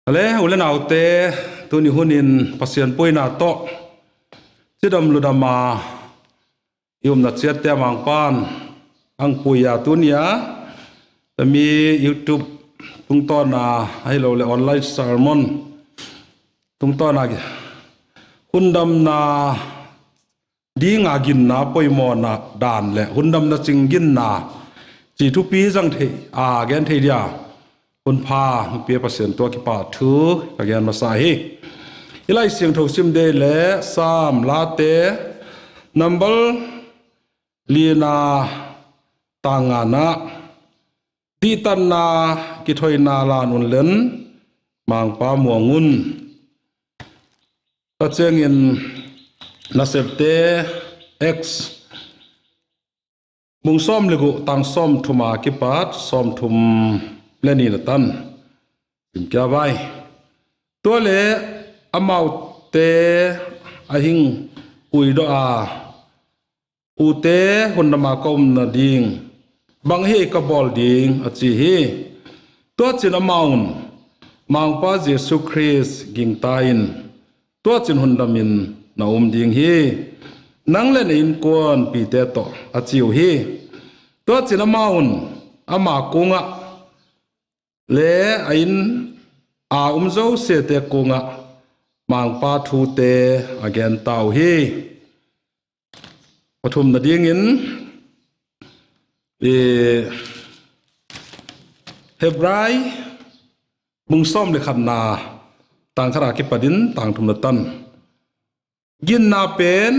Ale ulen autte tuni hunin pasien poina to chidam ludama yum na chet te mangpan ang puya tunia mi YouTube tung to na hai lo le online sermon tung to na hundam na ding agin na poimo na dan le hundam na chingin na chi thu pi jang the a gen the diaคุณพาเปียประเสริฐตัวกิปาถือกับยานมาสาฮีอีไลเสียงถูกซิมเดเลสามลาเตนัมเบลลีนาตางานะตีตันนากิถอยนาลานุนเลนมังปามัวงุนตัดเสียงอินนาเซปเต X มุงซ้อมเลยกุตังซ้อมทุมากิปาดซ้อมทุมเล่นนี่ละตันถึงแก่ใบตัวเล่อมาเตอหิงอุยดอาอุเตคนนมากรมนาดิงบางเฮกบอลดิงอจิเฮตัวจินอมาอุนมังป้าเยซูคริสต์กิงตายนตัวจินหุนดามินนาอุมดิงเฮนังเล่นอินกวนปีเตโตอจิวเฮตัวจินอมาอุนอามากุงะเลอินโจเสเตกุงะมังปาทูเตอเกนตาวฮีปฐุมนาดิงินเฮบรายมุงซ้อมเลขันนาต่างขรากิปดินต่างทุมนตันกินนาเป็น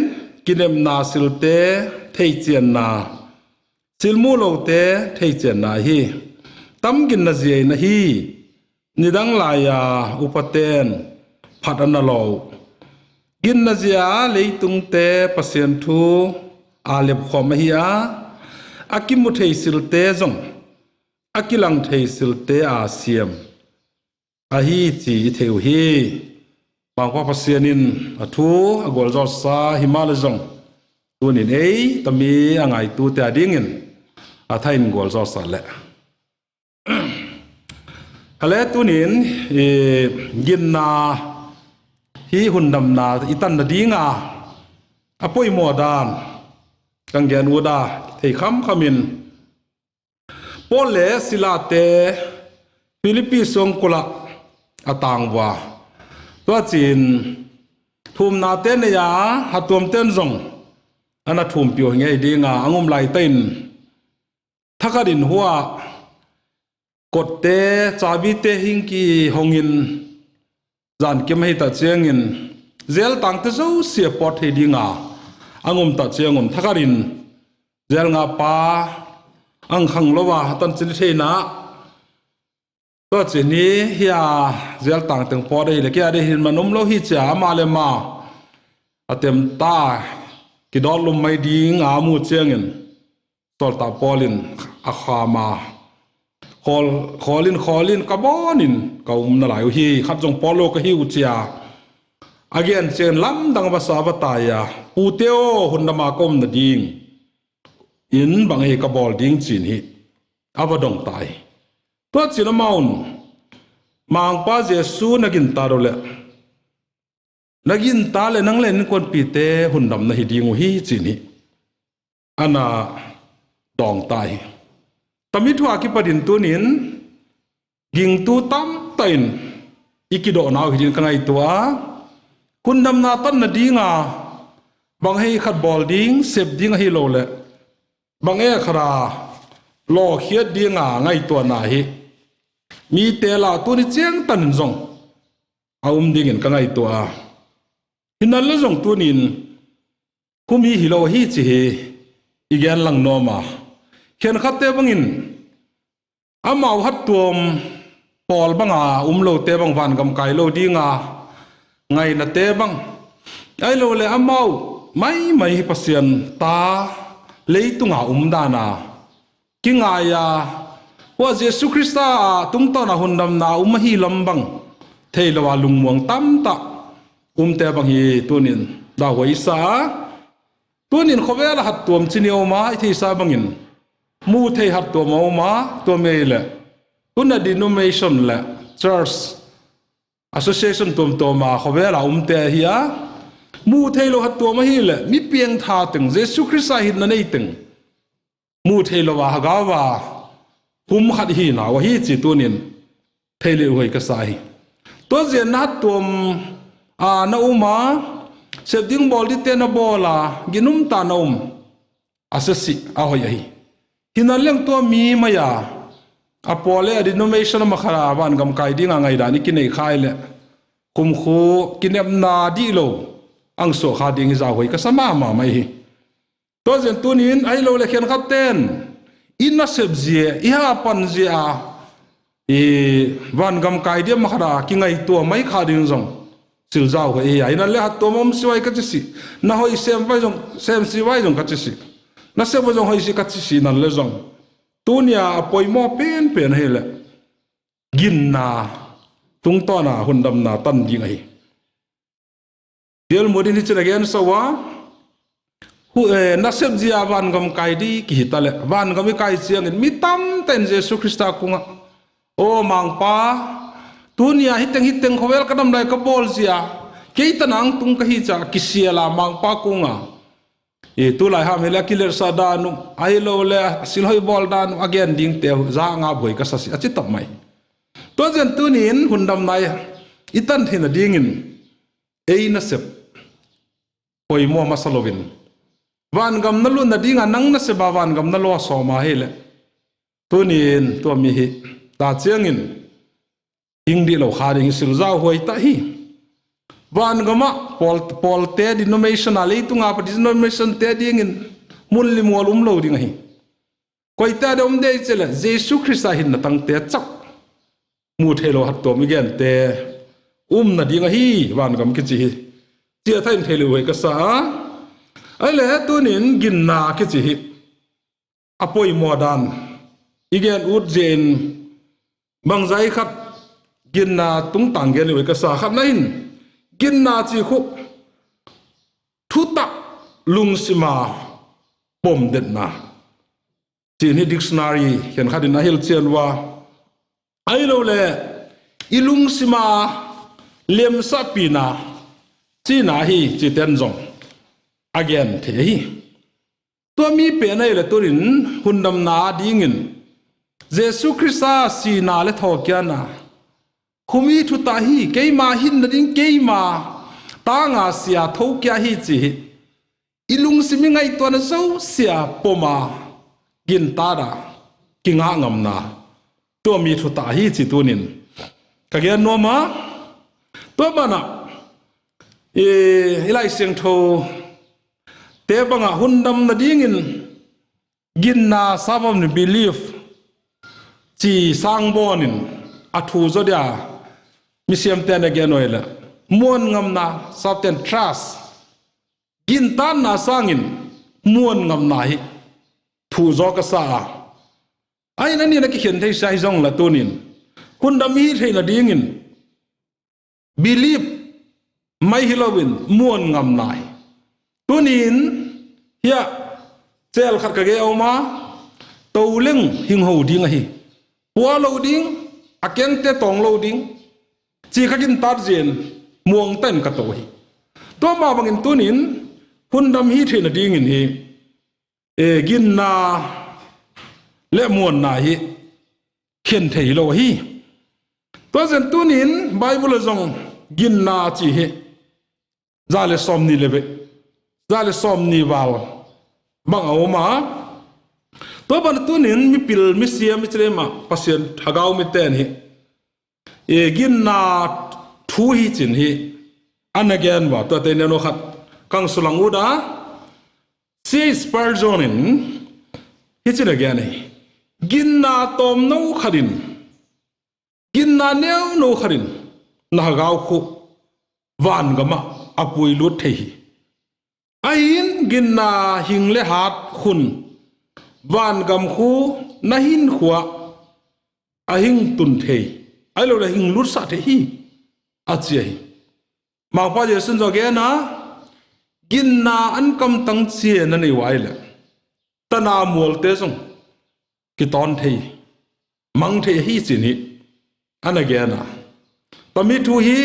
กินเอ็มนาสิลเตเทเจียนนาสิลมูโลเตเทเจียนนาฮีตั้มกินนาเจียนะฮีนิดังลายาอุปเทนพัดอันนโลกินนาเจียเลยตุงเตปเสียนทูอาเลบขอมฮีอาอากิมุเทสิลเตจงอากิลังเทสิลเตอาเซียมอาฮีจีเทวฮีบางว่าปเสียนินอาทูอากอลจอสาหิมาลจงตัวนี้เอ้ยตมีอ่างไอตัวแต่ดิ้งินอาไทยนกอลจอสาแหละอะไรตัวนี้ยินนาฮีหุ่นดำนาอิตันนาดีงาอป่วยหมอดานกังเกนวูดาเทคำขมินปอเลสิลาเตฟิลิปปินส์งกุละอตางวาตัวจีนทุ่มนาเตนยาหัดตัวเต้นจงอันนั้นทุ่มเปียวไงดีงาอังุมไลเต้นทักดินหัวกดเตจาบิเตหิงกีหงินจานเก็บให้ตัดเชียงินเจลตังเตเจ้าเสียปอดให้ดีงาอังุมตัดเชียงุมทักดินเจลงาปาอังขังโลวาตันจินเทนะก็จีนี้เฮียเจลตังตึงปอดได้เลยแกได้เห็นมันนุ่มโลหิจ่ามาเลยมาเต็มตากิดอลลมไม่ดีงามูเชียงินตอลตาปอลินอาคามาขอลินกระบอนินก็นั่นแหละฮีขัดจงปอโลก็ฮิวเจียอาเกนเชนล้ำดังภาษาบาตายาปูเตียวหุ่นดมากรมนาดิงอินบางเฮกบอลดิงจีนฮิอาวดงตายตัวจีนมาอุนมังป้าเยซูนักินตาโรเลนักินตาเลนังเล่นคนปีเตหุ่นดำนาฮิดิงฮีจีนฮิอันน่ะดองตายตมิทัวกิปดินตัวนินยิงตัวตั้มตันอีกิโดนเอาหินกันไงตัวคุณดำนาตันนาดีงาบางให้ขัดบอลดิ้งเสพดิ้งให้โลเลยบางเอขราโลเขียดดิ้งาไงตัวนาฮิมีเตลาตัวนี้เจียงตันจงเอาดิ้งกันไงตัวหินนั่นละจงตัวนินผู้มีฮิโลฮิจิเฮอีแกนลังโนมาเขียนขัดเตบังอินอามาหัดตัวปอลบังอาโลเตบังวันกำไกโลดีงาไงนะเตบังไอโลเลอามาไม่ปัสยันตาเลยตุงอาดานากิงายาว่าเยซูคริสต์ตุงตอนาหุนดำนาฮีลำบังเทลวาลุงมวงตั้มตะเตบังฮีตัวนินดาวอิสาตัวนินเขาเวลาหัดตัวจินิโอมาไอที่ซาบังอินมูเทหัดตัวมาตัวเมย์แหละอุณดิโนเมชันแหละ church association tom ma khowela te hiya mu thailo hat to ma hi le mi piang tha teng jesu christ a hin na nei teng mu thailo wa ga wa hum khat hi na wa hi chi tunin thaile hoi ka sa hi to je na tom a na uma setting bol di te na bola ginum ta na asasi a hoi hi hinan leng to mi maya apole denomination makhara ban gam kai dinga ngai da ni kinai khai le kum khu kinem na di lo ang so kha ding za hoi ka sama ma mai hi to zen tunin ai lo le khen khaten inna sebzie iha pan zia e van gam kai dia makhara ki ngai to mai kha ding jong sil za ho e ai na le hat to mom siwai ka chi na hoi sem vai jong sem siwai jong ka chi na se bo jong hoi si ka chi na le jong tunia apoi mo pen hele ginna tung to na hundam na tan ding ai del modin hi again so wa hu na sep jia van gam kai di ki hitale van gam kai chiang mi tam ten jesu christa kunga o mangpa tunia hiteng khowel kadam lai ka bol zia keitanang tung ka hi cha kisiala mangpa kunga e tu lai ha mela kiler sa danu ai lo le silhoi bol danu again ding te za nga boi ka sa si achi tap mai to jen tunin hundam nai itan thina dingin eina sep poi mo masalovin van gam na lu na dinga nang na se ba van gam na lo so ma hele tunin to mi hi ta chiangin ingdi lo kharing sil za hoi ta hi van gama pol te denomination ali tunga pa denomination te dingin mulli molum lo ding hi koi ta dom de chela jesu christa hin na tang te chak mu thelo hat to mi gen te na ding hi van gam ki chi chia thain thelu hoi ka sa ai le tunin ginna ki chi hi apoi modan igen ut jen bangzai khat ginna tung tang gen hoi ka sa khat nain ginna chi khu thuta lungsima pom det na chi ni dictionary hen khadin na hil chen wa ai lo le ilungsima lem sa pina chi na hi chi ten jong again the hi to mi pe nai le turin hundam na dingin jesu christa si na le thokya na khumi thu ta hi keima hin na ding keima ta nga sia thokya hi chi ilung simi ngai to na zo sia poma gin ta da kinga ngam na to mi thu ta hi chi tunin ka gen no ma to bana ilai seng tho te banga hundam na dingin gin na sabam ni belief chi sang bonin athu zo dia misiam ten again oila muon ngam na sabten trust gin tan na sangin muon ngam na hi thu zo ka sa ai na ni na ki khen thei sai jong la tunin hundam hi thei na dingin belief mai hilowin muon ngam nai tunin hia chel khat ka ge oma toleng hing ho ding hi wa lo ding akeng te tong lo ding chi khakin tar jen muang ten ka to hi to ma bangin tunin hundam hi thina ding in hi e gin na le muon na hi khen thei lo hi to zen tunin bible zong gin na chi hi zale som ni lebe zale som ni wal bang awma to ban tunin mi pil mi siam mi trema pasien thagaw mi ten hi e gin na thu hi chin hi an again wa to te no khat kang sulang uda si spurgeonin hi chin again hi gin na tom no kharin gin na neu no kharin na gaw khu van gama apui lut thei ain gin na hing le hat khun van gam khu na hin khuwa a hing tun thei ai lo la hing lut sa the hi a chi ma pa je sun zo ge na gin na an kam tang chi na nei wai la ta na mol te song ki ton thei mang thei hi chi ni an ge na tami thu hi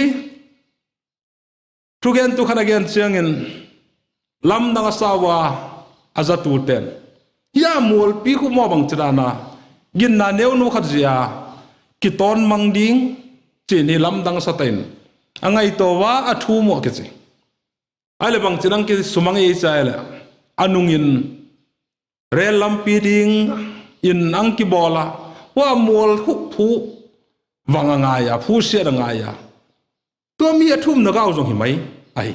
thu gen tu khana gen chiangin lam dang asawa azatu ten ya mol pi khu mo bang chana gin na neu nu khajia ki ton mangding chin hi lam dang satain angai to wa athu mo ke chi ale bang chinang ki sumang e chaile anungin rel lam pi ding in ang ki bola wa mol hu phu wanga nga ya phu se nga ya to mi athum na gao jong hi mai ai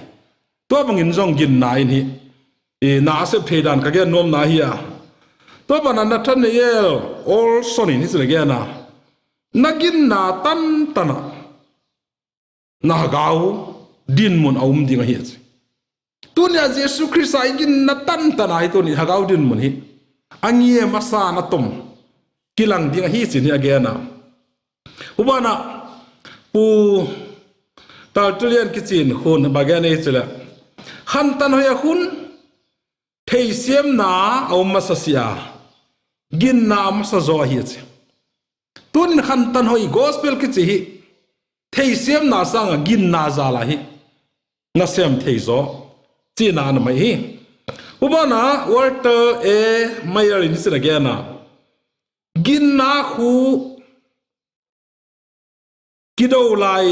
to bangin jong gin na in hi e na se phedan ka ge nom na hi ya to bana na than yel all son in is ge na nagin na tan tana na gao din mun aum ding hi tunia Yesu Christ ai gin na tan tana ai to ni hagao din mun hi angie masa na tom kilang ding hi sin hi ge na ubana pu tal tulian kitchen khun bagane chela khan tan hoya khun thei siam na au masasia gin na masa zo hi che tun khan tan hoi gospel kichi hi thei siam na sang gin na za la hi na sem thei zo chi na na mai hi ubana walter e mayer in sira gena gin na khu kido lai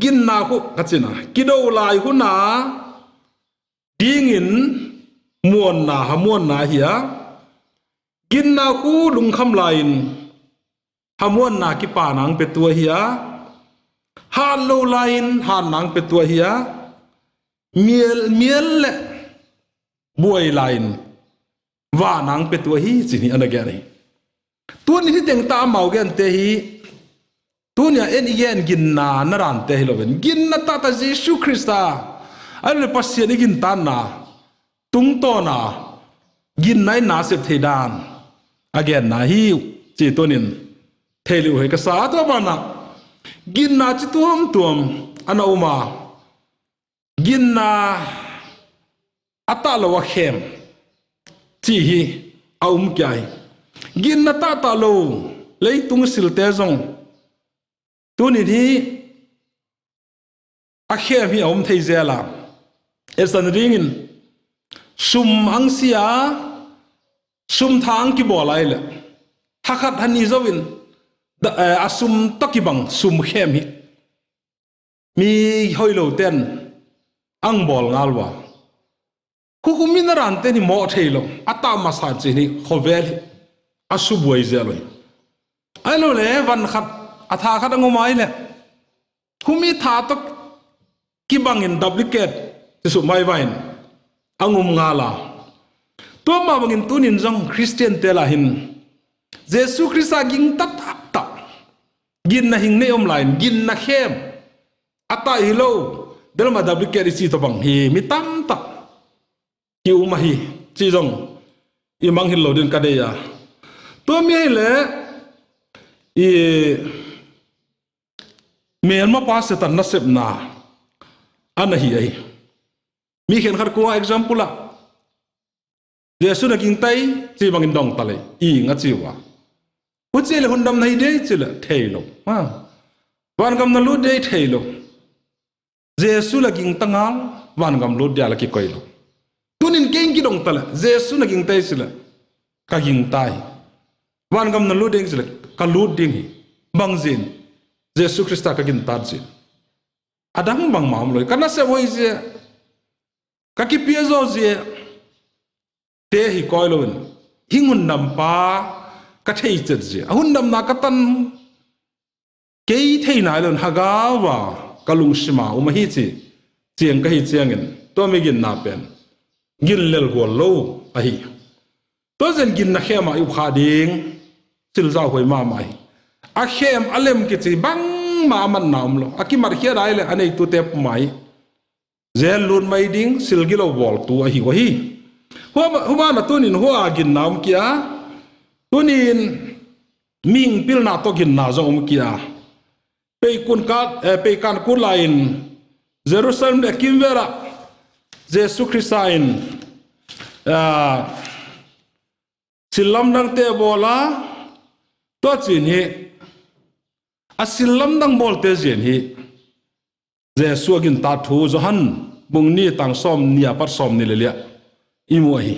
gin na khu kachina kido lai hu na dingin muon na hiya gin na khu lung kham lain hamuan na ki pa nang pe tua hiya han lo lain han nang pe tua hiya miel le buai lain wa nang pe tua hi chini anaga ni tun hi teng ta mau gen te hi tunia en igen gin na naran te hiloven gin na ta Jesu Christa ale pasien gin tan na tung to na gin nai na sep thedan again na hi chi tonin thelu he ka sa to bana gin na chi tuam ana uma gin na atalo wa khem chi hi aum kyai gin na ta lo leitung silte zong tunin hi a khem hi aum thei zela esan ringin sum angsia sum thang ki bolai le hakhat hani zawin asum takibang sum khem hi mi hoilo ten ang bol ngalwa ku minaran te ni mo thailo ata masa chi ni khovel asubuai zeloi alo le van khat atha khat ngomai le humi tha to kibangin duplicate su mai vain angum ngala to ma bangin tunin jong Christian tela hin Jesu Christa ging tat ta gin na hing ne online gin na khem ata hilo delma duplicate si to bang hi mi tam ta ki uma hi chi jong imang hilo din kadeya to mi le e mel ma pa se tan na sep na anahi ai mi khen khar ko example la Jesu na king tai chi bangin dong tale i nga chiwa u che le hundam nai de chila thailo ha wan gam na lu de thailo Jesu la king tangal wan gam lu dia la ki koilo tunin king ki dong tale Jesu na king tai chila ka king tai wan gam na lu de chila ka lu ding hi bangzin Jesu Christa ka kin tar jin adang bang mam loi kana se voi je ka ki piezo je te hi koilon hingun nam pa ka thei chet je hun nam na ka tan ke thei na lon hagawa kalung sima uma hi chi chiang ka hi chiangin to me gin na pen gin lel go lo a hi to zen gin na khema yu kha ding sil za hoi ma mai a khem alem ki chi bang ma man nam lo akimar khia rai le anei tu te mai zel lun mai ding sil gilo wol tu a hi wa hi huma na tunin huwa gin nam kia tunin ming pil na to gin na zong kia pe kan ku lain Jerusalem de kimvera Jesu Christain silam dang te bola to chin hi asilam dang bol te jen hi Jesu agin ta thu zo han bung ni tang som nia pat som ni le imu hi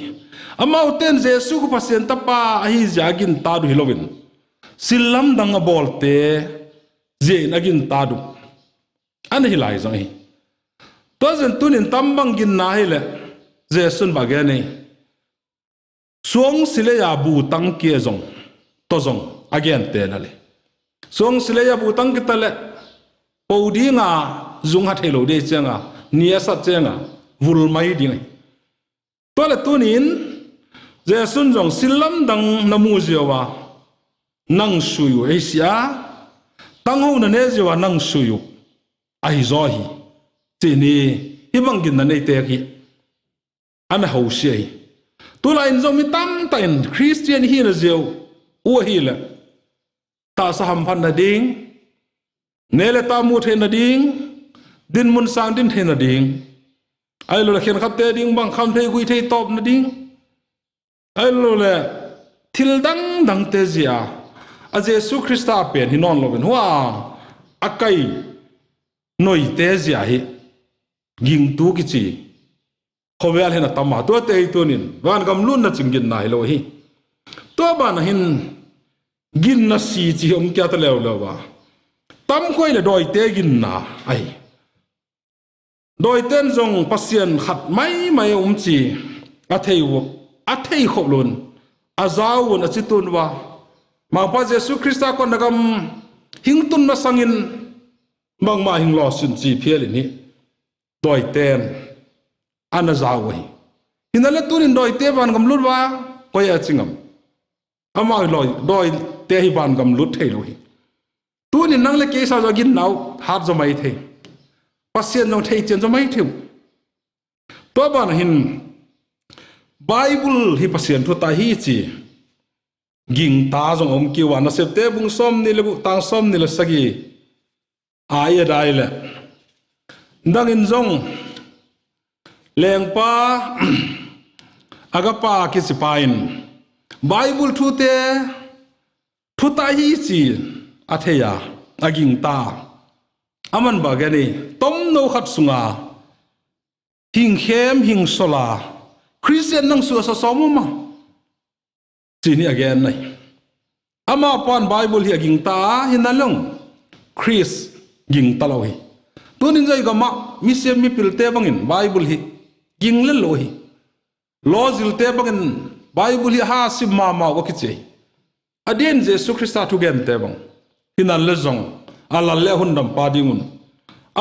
amau ten Jesu ko pasien ta pa hi jagin ta du hilovin silam dang a bolte je nagin ta du an hi lai zang hi to zen tunin tambang gin na hi le Jesun ba ge nei suang sile ya bu tang ke zong to zong again te na le suang sile ya bu tang ki ta le podi nga zung ha thelo de chenga nia sa chenga vul mai ding to le tunin Jesun jong silam dang namu jewa nang suyu asia tang ho na ne jewa nang suyu ai zo hi ti ni ibang gin na nei te hi an ho sei tu la in zo mi tam ta in Christian hi na zeu u hi le ta sa ham phan na ding nele ta mu the na ding din mun sang din the na ding ai lo la khen khat te ding bang kham thei gui thei top na ding ai lo le thil dang dang te zia a Jesu Christa pen hi non lo ben huwa akai noi te zia hi ging tu ki chi khovel hena tamma to te tunin wan gam lun na chingin na hi lo hi to ba na hin gin na si chi om kya ta lew lo ba tam khoi le doi te gin na ai doi ten zong pasien khat mai chi a thei khop lun a zawun a chitun wa ma pa Jesu Christa ko nagam hingtun na sangin mang ma hing lo sin chi phiel ni doi ten ana zawi hinale tunin doi te ban gam lut wa ko ya chingam ama loi doi te hi ban gam lut thei lo hi tunin nang le ke sa zo gin nau hat zo mai thei pasien no thei chen zo mai theu to ban hin Bible hi pasien thu ta hi chi ging ta zong om ki wa na sep te bung som ni le bu tang som ni le sagi ai dai le ndang in zong leng pa agapa ki sipain Bible thu te thu ta hi chi atheya aging ta aman ba gani tom no khat sunga hing khem hing sola Christian nang su sa somuma chini again nai ama pan Bible hi aging ta hinalong Chris ging talawi tunin jai gama mi sem mi pilte bangin Bible hi ging le lo hi lo zil te bangin Bible hi ha sim ma wa kiche adin Jesu Christa tu gen te bang hinan le zong ala le hundam pa dingun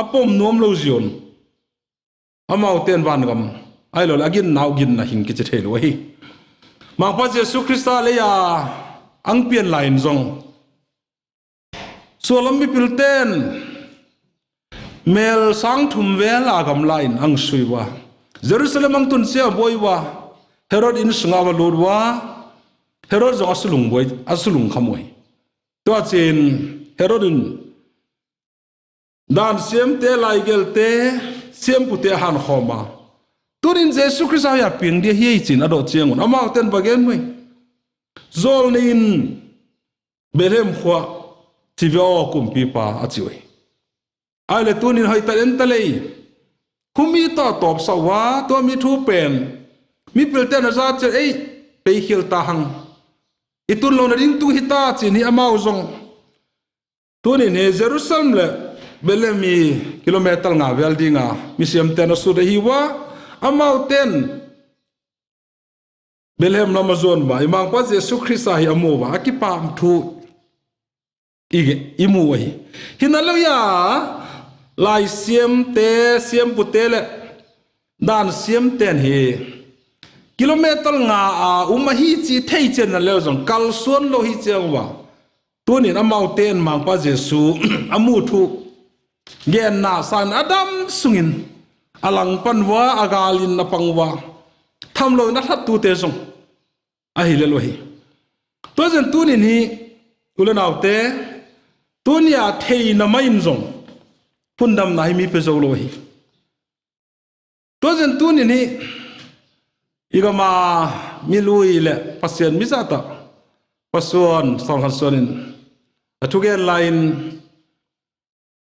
apom nom lo zion amau ten van gam ai lo agin naw gin na hing kiche thelo hi ma pa Jesu Christa le ya ang pian lain zong solam mi pilten mel sang thum vel agam lain ang suiwa Jerusalem ang tun sia boiwa Herod in sunga wa lurwa Herod zo asulung khamoi to chen Herod in dan siam te lai gel te siam pute han khoma turin Jesu Christa ya ping dia hi chin ado chengun amau ten bagen moi zol nin belem khwa tivio kum pipa achiwe ai le tunin hoi ta en talei humi ta top sawa to mi thu pen mi pelten za che ei pe khil ta hang itun lo na ding tu hita chin hi amau zong tunin he Jerusalem le belemi kilometer nga veldinga mi siam ten su de hi wa amau ten belhem namazon ba imang pa Jesu Christa hi amu wa akipam thu ige imu wa hi hinalo ya lai siam te siam putele dan siam ten hi kilometer nga a hi chi thei chen na le jong kal suan lo hi chang wa tunin amau ten mang pa Jesu amu thu gen na san adam sungin alang panwa agalin na pangwa thamlo na that tu te jong a hi le lo hi to jen tunin hi ulenaw te tunia thei na main jong pundam na hi mi pe zo lo hi to jen tunin hi igama milui le pasien misata pasuan song han sonin atugen line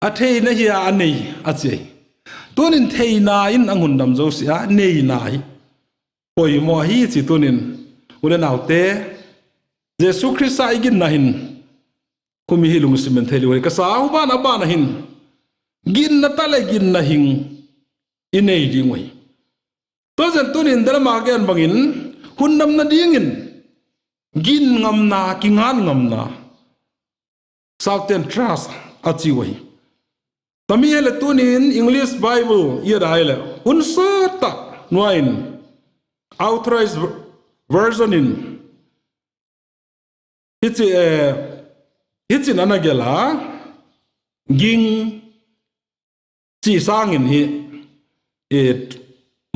a thei na hi a nei a chei tunin thei na in angun dam zo sia nei na hi poi mo hi chi tunin ule naute Jesu Christ a igin na hin kumi hi lung simen theli we ka sa ba na hin gin na tale gin na hing inei ding we to zen tunin dal ma gen bangin hunnam na dingin gin ngam na kingan ngam na Southern Trust a chi we tami hele tunin English Bible ia daile hun so ta nuain authorized version in hitsin anagela ging chi sangin hi it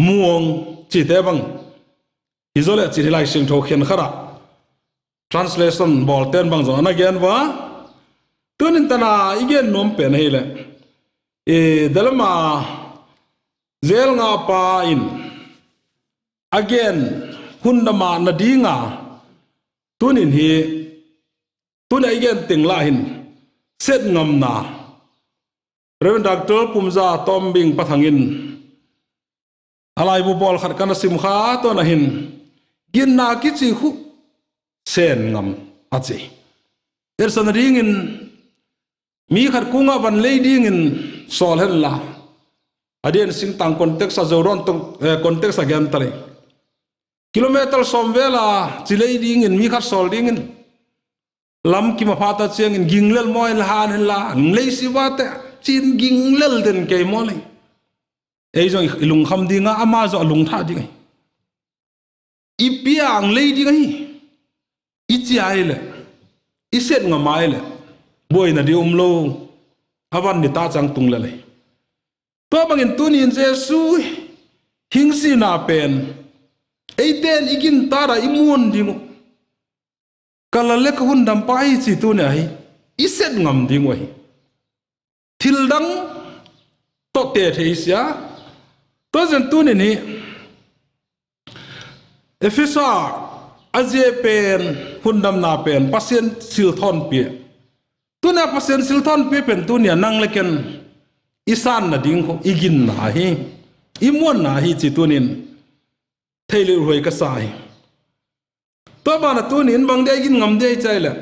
muong chi tebang izole chi lai sing tho khen khara translation bol ten bang zo anagen wa tunin tana igen nom pen hele dalama zel nga pa in again hundama nadinga tunin hi tun again tingla hin set ngam na Reverend Dr. Pumza Tombing Pathangin alai bu bol khat kana sim kha to na hin gin na ki chi hu sen ngam achi ersan ring in mi khat kunga van leading in sol hen la adien sing tang context a zoron to context again tale kilometer somvela chi leading in mi khat sol ding in lam ki ma phata cheng in ginglel moil han hen la lei si wa te chin ginglel den ke mole ei jong ilung kham dinga ama zo alung tha ding ipiang lei ding hi ichi aile iset nga maile boy na di umlo awan ni ta chang tung le to bangin tunin Jesu hingsi na pen eiten igin tara imun ding kala lek hun dam pai chi tu ne hi iset ngam ding wa hi thildang to te theisia to zen tu ne ni efesa aje pen hundam na pen pasien sil thon pe tu na pasien sil thon pe pen tu ne nang leken isan na ding ko igin na hi imon na hi chi tu nin theile roi ka sai to ba na tu nin bang de gin ngam de chaila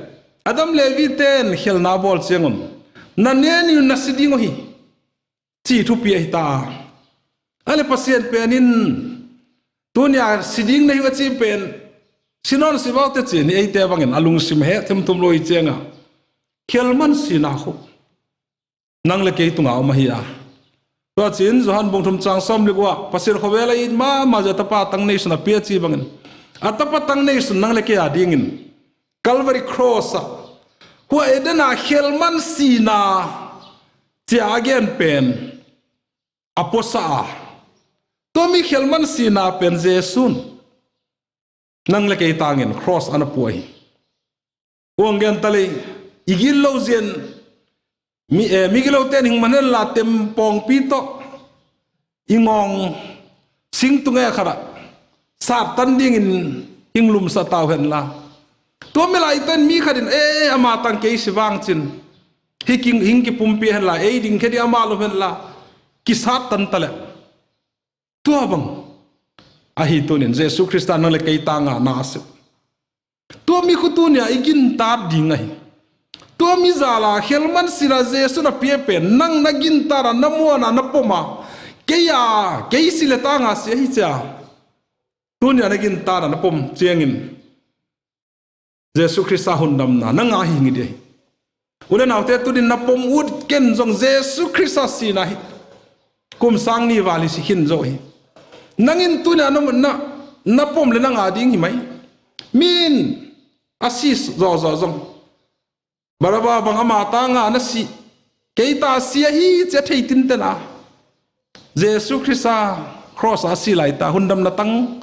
adam levi ten khel na bol chengom na ne ni na siding hi chi thu pi ta ale pasien penin tunia siding na hi chi pen sinon sibaute chi ni eite bangin alung sim he them tum loi chenga khelman sina khu nang le ke tunga ma hi a to chin johan bong thum chang som le kwa pasir khowela in ma ja tapa tang nei sna pe chi bangin atapa tang nei sun nang le ke ading in Calvary cross hu edena khelman sina ti again pen aposa to mi khelman sina pen jesun nang le ke tangin cross ana puai wongen tale igil lo zen mi gilo ten hing manel la tem pong pito ingong sing tunga khara sat tan ding in hinglum sa taw hen la to me lai ten mi khadin ama tang ke siwang chin hiking hing ki pumpi hen la ding khedi ama lo hen la ki sat tan tale to bang ahi tunin Jesu Christa nang le ke tanga na se to mi khutunia igin ta ding ai to mi zala helman sira Jesu na piepe nang nagin tara namona na poma keya keisile tanga se hi cha tunia nagin tara na pom chengin Jesu Christa hundam na nanga hi ngi de ule naute tudin na pom ud ken jong Jesu Christa sina hi kum sang ni wali si hin zo hi nangin tunia na pom le nanga ding hi mai min asis zo zong baraba bang ama tanga na si keita sia hi che thei tin tena Jesu Christa cross asi lai ta hundam na tang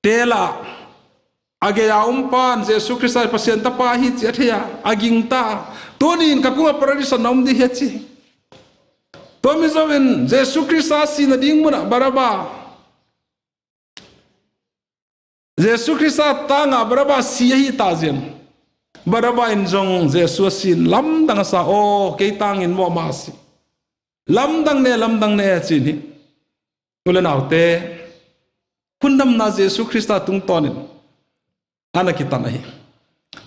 tela age ya umpan Jesu Christa pasien ta pa hi che thea aging ta tonin ka kuma paradisa nom di hechi tomi zoven Jesu Christa si na ding muna baraba Jesu Christa tanga baraba si hi ta zen barabain jong Jesus sin lam dang sa o ke tang in mo ma si lam dang ne chin hi ulen autte kundam na Jesus Christa tung tonin ana kitana hi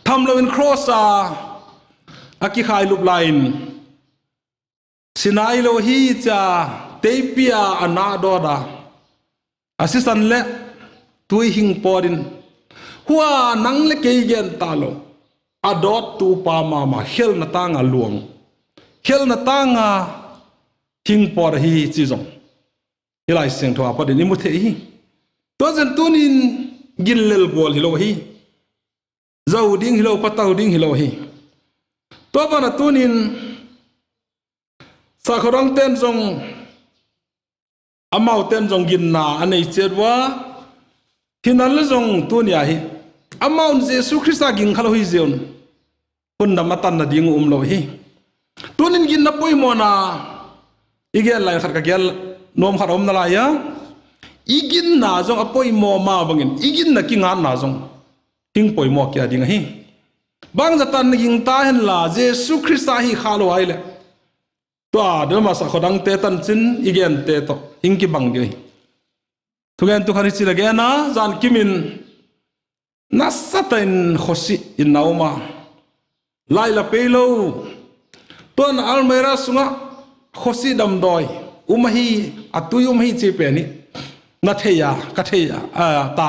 thamlo in cross a aki khai lup line sinai lo hi cha teipia ana doda asisan le tui hing porin hua nang le ke gen talo adot tu pa mama hel na tanga luang hel na tanga hing por hi chi jong ilai seng thwa pa din imu the hi to zen tunin gin lel gol hi lo hi zau ding hi lo patau ding hi lo hi to bana tunin sa khorang ten jong amau ten jong gin na anei cherwa hinal jong tunia hi amau jesu Christa ging khalo hi zeun punna matan na ding lo hi tunin gin na poi mona igel lai khat ka gel nom khat om na la ya igin na jong apoi mo ma bangin igin na kinga na jong ting poi mo kya ding hi bang jatan ging ta hen la jesu Christa hi khalo ai le to a de ma sa khodang te tan chin igen te to hing ki bang ge thugen tu khari chila ge na jan kimin nasatain khosi in nauma laila pelo ton almera sunga khosi dam doi umahi atui umahi che pe ni na theya ka theya ta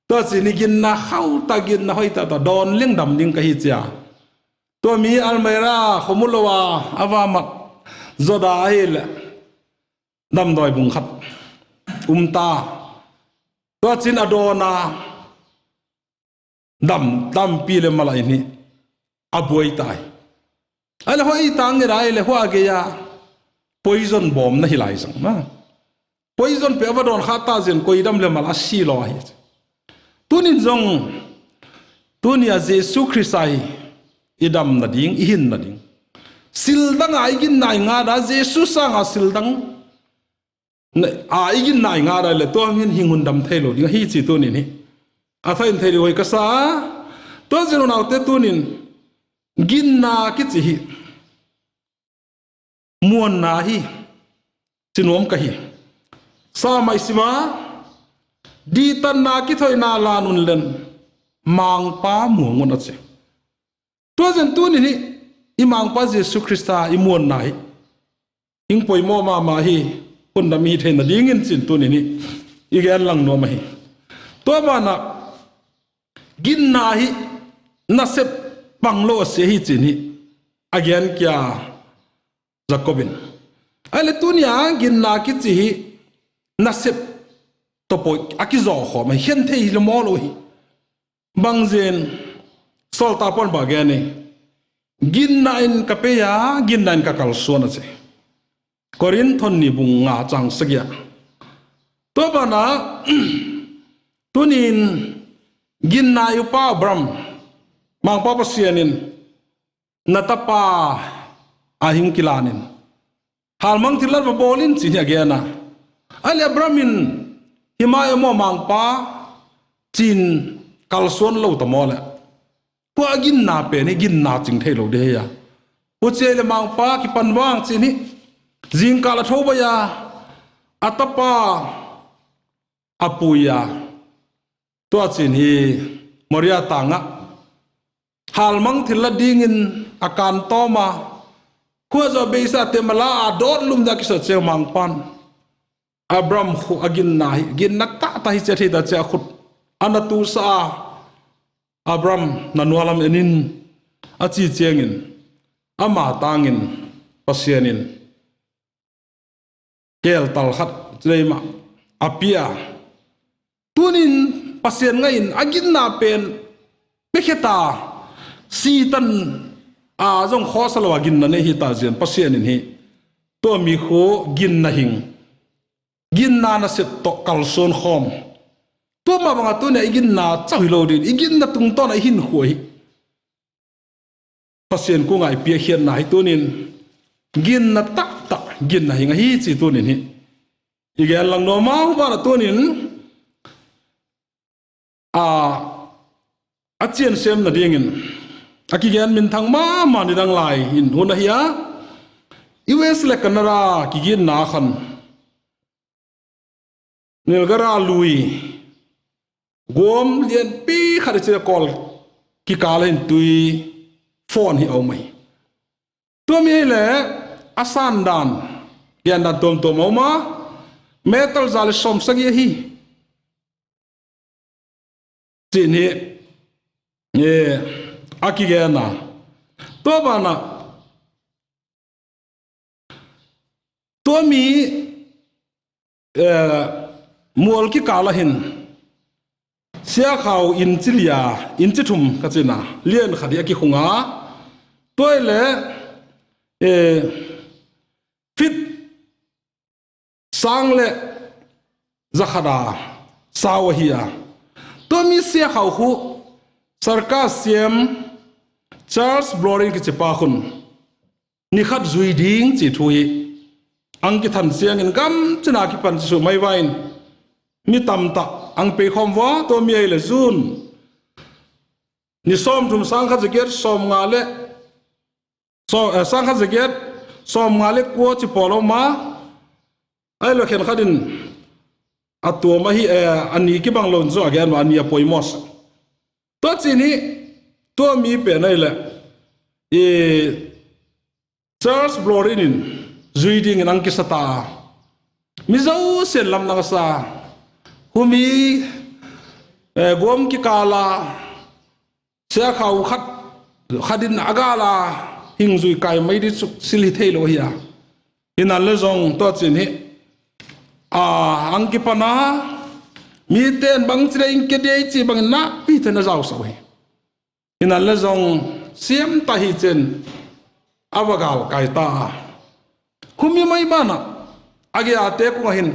to chini gin na khau ta gin na hoita to don ling dam ding ka hi cha to mi almera khomulowa awamat zoda hil dam doi bung khat ta to chin adona dam pi le malai ni aboi tai ale hoi tang ge rai le hwa ge ya poison bomb na hilai sang ma poison pe avadon khata zen koi dam le mal asi lo hi tunin jong tunia jesu Christai idam na ding ihin na ding sildang ai gin nai nga da jesu sang a sildang ai gin nai nga da le to min hingun dam thelo ding hi chi tunin hi a thain thei hoi ka sa to zero naw te tunin gin na ki chi hi muan na hi chinom ka hi sa mai sima di tan na ki thoi na lanun len mang pa muangon ache to zen tunin hi imang pa jesu Christa imuan na hi ing poi mo ma hi kun da mi thein na ding in chin tunin hi igen lang no ma hi to ba na gin na hi na sep panglo se hi chin hi again kya Jacobin ale tunia gin na ki chi hi na sep to poi akizo kho ma hen thei lo mo lo hi bangzen sol ta pon ba ge ne gin na in kapeya gin na in ka kal so na che korin thon ni bung nga chang sagya to bana tunin gin na yu pa bram mang pa pasianin natapa ahing kilanin halmang tilar ba bolin chinya gena ale brahmin himaya mo mang pa chin kalson lo ta mole po agin na pe ni gin na ching thelo de ya po chele mang pa ki panwang chini jing kala thoba ya atapa apuya to chin hi moria tanga halmang thilla dingin akan toma khuazo beisa temala adot lum da kisa che mangpan abram khu agin nai gin nakta ta hi che da che khut anatu sa abram nanualam enin achi chengin ama tangin pasianin kel tal khat leima apia tunin pasien ngain agin na pen pekheta sitan a jong khosalwa gin na ne hi ta jen pasien in hi to mi kho gin na hing gin na na set to kalson khom to ma banga to ne gin na chawilo din igin na tung to na hin khoi pasien ko ngai pia hian na hi tunin gin na tak tak gin na hinga hi chi tunin hi igen lang no ma ba na tunin a chian sem na dingin akigen min thang ma ni dang lai in huna hiya US le Canada kigin na khan nilgara lui gom lian pi khari che call ki kalen tui phone hi au mai to mi le asan dan yan dan tom ma metal zal som sagi hi tin hi akigena to bana to mi mual ki kala hin sia khau in chilia in chithum ka china lian khadi ki khunga toile fit sangle zakhada sawahia to mi sia khau khu sarka siam Charles Bloring ki chipa khun ni khat zui ding chi thui angki than siang in gam china ki pan su mai wain mi tam ta ang pe khom wa to mi le zun ni som thum sang kha jaget som nga le so sang kha jaget som nga le ko chi polo ma ai lo khen khadin atua ma hi ani ki bang lon zo again ani apoi mos to chi ni to mi pe nai le Charles Blorin zuiding in angki sata mizau sen lam na sa humi gom ki kala sia khau khadin agala hing zui kai mai di sili thelo hiya inal le zong to chin hi angki pana mi ten bang chre ing ke dei chi bang na pi ten na zau so hi inal le zong siam ta hi chen awagal kai ta humi mai bana age ate ko hin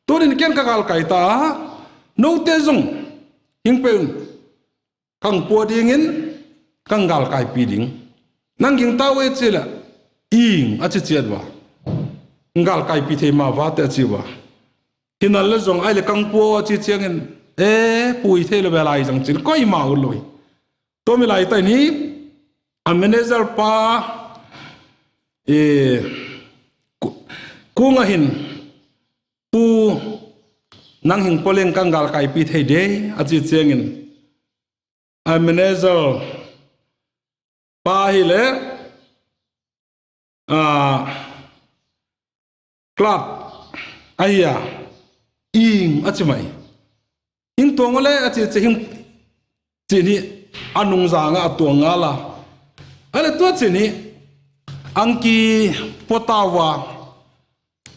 torin ken ka gal kai ta no te zong hing peun kang po ding in kang gal kai pi ding nang ging ta we chila ing a chi chiat wa ngal kai pi the ma wa te chi wa hinal le zong ai le kang po chi chiang in pui the le belai jang chin koi ma u loi to mi lai tai ni a manager pa kunga hin pu nang hing poleng kangal kai pi thei de achi chengin a manager pa hi le club aya ing achi mai hing tongole achi hing chini anung zanga atuanga la ale to chini angki potawa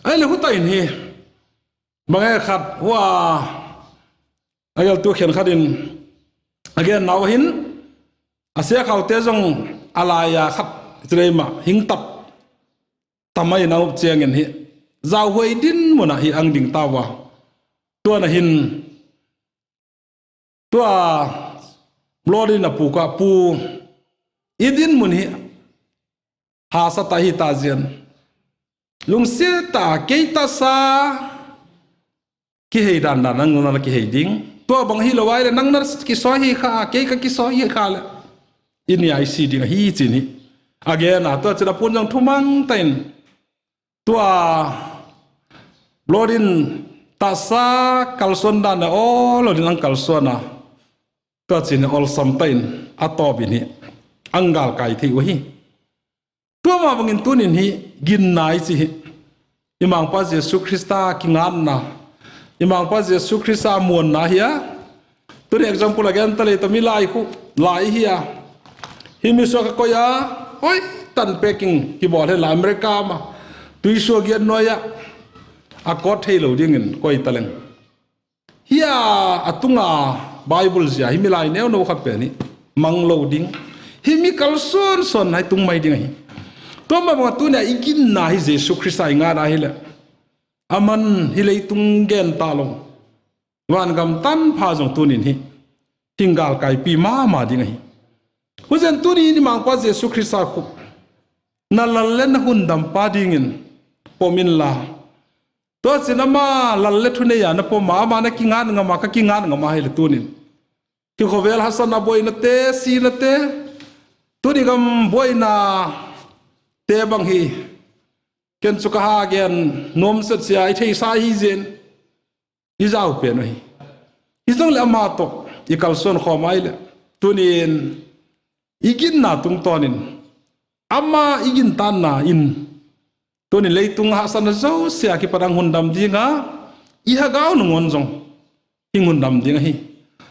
ai le hutai ni bangai khat wa ayal tu khen khadin again naw hin asia khau te jong alaya khat trema hing tap tamai naw chengin hi zaw hoi din mona hi ang ding tawa to na hin to blodin na pu ka pu idin mun hi ha sa ta hi ta jian lung se ta ke ta sa ki hei dan dan nang na ki hei ding to bang hi lawai le nang na ki so hi kha ke ka ki so hi kha le in ai si ding hi chi ni again na to chira pun jang thumang tain to blodin ta sa kalson dan na o lo din ang kalsona to chin all some tain atop ni angal kai thi wa hi to ma bangin tunin hi gin nai chi imang pa Jesu Krista kingan na imang pa Jesu Krista mon na hiya to example again tale to mi lai khu lai hiya hi mi so ka ya oi tan peking ki bol he la America ma tui so gian noya a kot he lo dingin koi taleng hiya atunga Bible zia hi mi lai neo no khat pe ni mang lo ding hi mi kal son hai tung mai ding hi to ma ma tu na ikin na hi Jesu Christ ai nga na hi le aman hi le tung gen ta long wan gam tan pha jong tunin hi tingal kai pi ma ding hi huzen tu ni mang pa Jesu Christ a khu na len hun dam pa dingin pomin la to sinama lalle thune ya na po ma na ki ngan nga ma ka ki ngan nga ma hi le tunin ki khovel hasan na boy na te si na te tu ni gam boy na te bang hi ken chuka ha gen nom set sia I thei sa hi zen I zau pe no hi izong le ama to I kalson khomai le tunin igin na tung tonin ama igin tan na in tunin leitung hasan na zo sia ki parang hundam dinga I hagaw nungon jong hingun dam dinga hi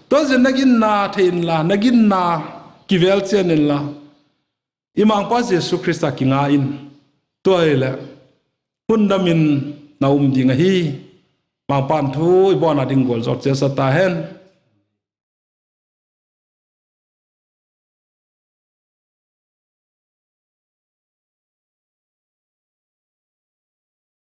to zen nagin na thein la nagin na kivel chen la imang pa Jesu Christa ki nga in toile hundamin na dinga hi mang pan thu ibona ding gol jot che sa ta hen